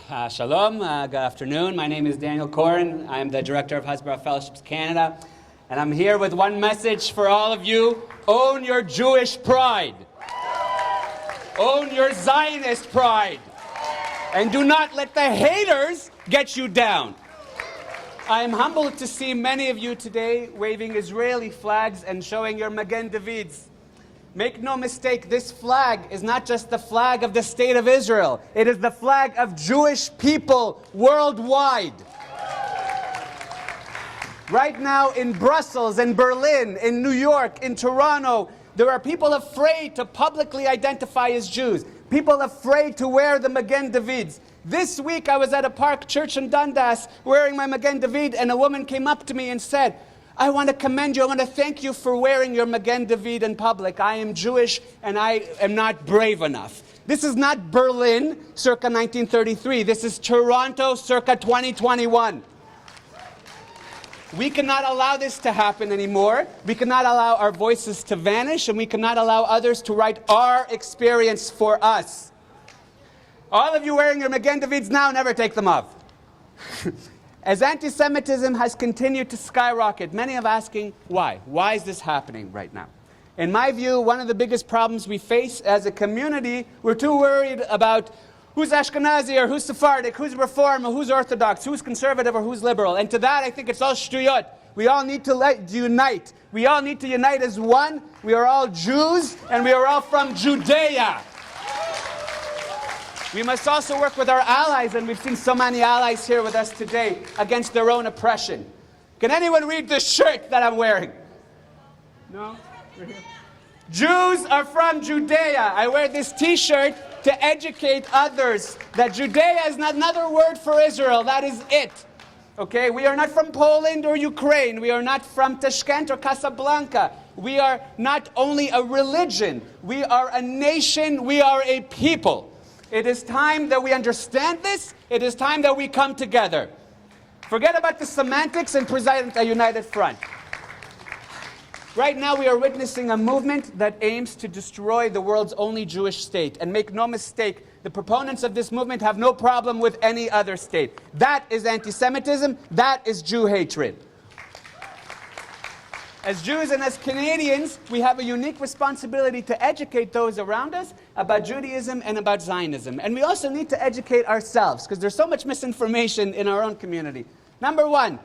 Shalom, good afternoon. My name is Daniel Koren. I'm the director of Hasbara Fellowships Canada. And I'm here with one message for all of you. Own your Jewish pride. Own your Zionist pride. And do not let the haters get you down. I am humbled to see many of you today waving Israeli flags and showing your Magen Davids. Make no mistake, this flag is not just the flag of the state of Israel. It is the flag of Jewish people worldwide. Right now in Brussels, in Berlin, in New York, in Toronto, there are people afraid to publicly identify as Jews. People afraid to wear the Magen Davids. This week I was at a park church in Dundas wearing my Magen David, and a woman came up to me and said, I want to commend you, I want to thank you for wearing your Magen David in public. I am Jewish and I am not brave enough. This is not Berlin circa 1933. This is Toronto circa 2021. We cannot allow this to happen anymore. We cannot allow our voices to vanish, and we cannot allow others to write our experience for us. All of you wearing your Magen Davids now, never take them off. As anti-Semitism has continued to skyrocket, many are asking why. Why is this happening right now? In my view, one of the biggest problems we face as a community, we're too worried about who's Ashkenazi or who's Sephardic, who's Reform or who's Orthodox, who's conservative or who's liberal. And to that, I think it's all shtuyot. We all need to unite. We all need to unite as one. We are all Jews, and we are all from Judea. We must also work with our allies, and we've seen so many allies here with us today, against their own oppression. Can anyone read this shirt that I'm wearing? No? Jews are from Judea. I wear this t-shirt to educate others that Judea is not another word for Israel. That is it. Okay? We are not from Poland or Ukraine. We are not from Tashkent or Casablanca. We are not only a religion. We are a nation. We are a people. It is time that we understand this. It is time that we come together. Forget about the semantics and present a united front. Right now we are witnessing a movement that aims to destroy the world's only Jewish state. And make no mistake, the proponents of this movement have no problem with any other state. That is anti-Semitism. That is Jew hatred. As Jews and as Canadians, we have a unique responsibility to educate those around us about Judaism and about Zionism. And we also need to educate ourselves, because there's so much misinformation in our own community. Number one,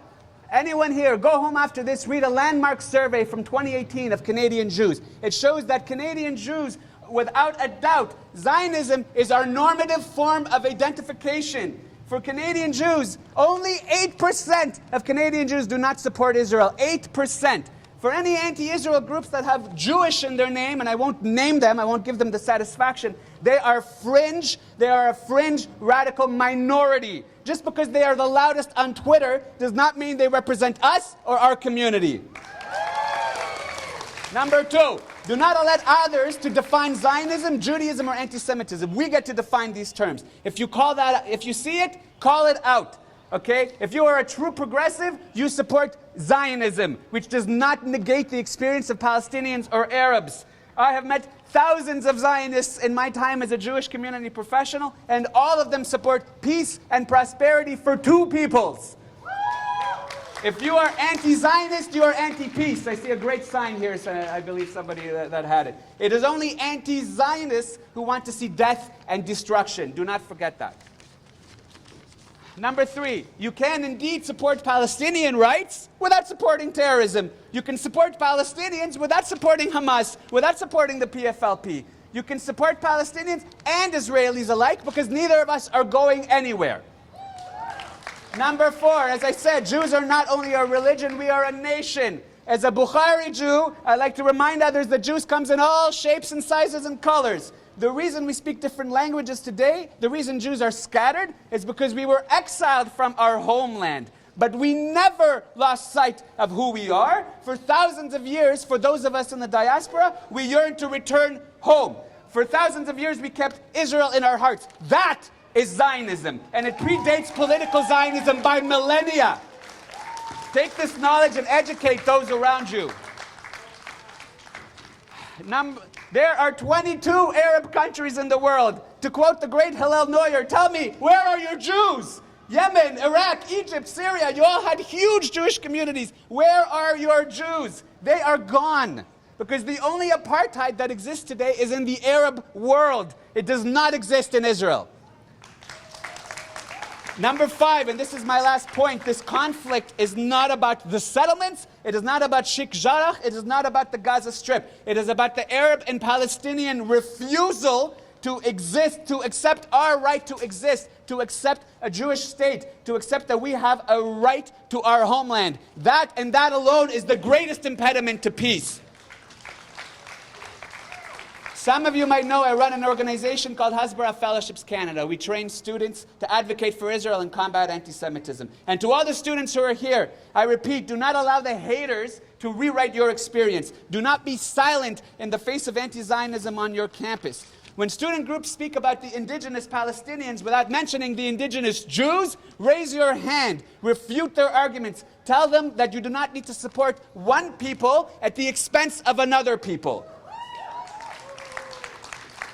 anyone here, go home after this, read a landmark survey from 2018 of Canadian Jews. It shows that Canadian Jews, without a doubt, Zionism is our normative form of identification. For Canadian Jews, only 8% of Canadian Jews do not support Israel. 8%. For any anti-Israel groups that have Jewish in their name, and I won't name them, I won't give them the satisfaction, they are fringe, they are a fringe radical minority. Just because they are the loudest on Twitter does not mean they represent us or our community. Number two, do not let others to define Zionism, Judaism, or anti-Semitism. We get to define these terms. If you see it, call it out. Okay? If you are a true progressive, you support Zionism, which does not negate the experience of Palestinians or Arabs. I have met thousands of Zionists in my time as a Jewish community professional, and all of them support peace and prosperity for two peoples. If you are anti-Zionist, you are anti-peace. I see a great sign here, so I believe somebody that had it. It is only anti-Zionists who want to see death and destruction. Do not forget that. Number three, you can indeed support Palestinian rights without supporting terrorism. You can support Palestinians without supporting Hamas, without supporting the PFLP. You can support Palestinians and Israelis alike, because neither of us are going anywhere. Number four, as I said, Jews are not only a religion, we are a nation. As a Bukhari Jew, I like to remind others that Jews comes in all shapes and sizes and colors. The reason we speak different languages today, the reason Jews are scattered, is because we were exiled from our homeland. But we never lost sight of who we are. For thousands of years, for those of us in the diaspora, we yearn to return home. For thousands of years, we kept Israel in our hearts. That is Zionism, and it predates political Zionism by millennia. Take this knowledge and educate those around you. There are 22 Arab countries in the world. To quote the great Hillel Neuer, tell me, where are your Jews? Yemen, Iraq, Egypt, Syria, you all had huge Jewish communities. Where are your Jews? They are gone. Because the only apartheid that exists today is in the Arab world. It does not exist in Israel. Number 5, and this is my last point, this conflict is not about the settlements, it is not about Sheikh Jarrah, it is not about the Gaza Strip. It is about the Arab and Palestinian refusal to exist, to accept our right to exist, to accept a Jewish state, to accept that we have a right to our homeland. That and that alone is the greatest impediment to peace. Some of you might know I run an organization called Hasbara Fellowships Canada. We train students to advocate for Israel and combat anti-Semitism. And to all the students who are here, I repeat, do not allow the haters to rewrite your experience. Do not be silent in the face of anti-Zionism on your campus. When student groups speak about the indigenous Palestinians without mentioning the indigenous Jews, raise your hand, refute their arguments. Tell them that you do not need to support one people at the expense of another people.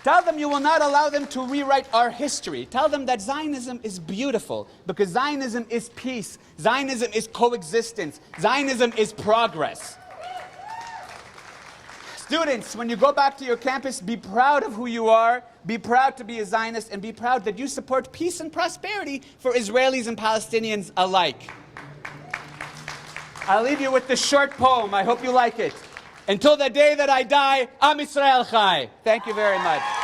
Tell them you will not allow them to rewrite our history. Tell them that Zionism is beautiful because Zionism is peace. Zionism is coexistence. Zionism is progress. Students, when you go back to your campus, be proud of who you are, be proud to be a Zionist, and be proud that you support peace and prosperity for Israelis and Palestinians alike. I'll leave you with this short poem. I hope you like it. Until the day that I die, Am Yisrael Chai. Thank you very much.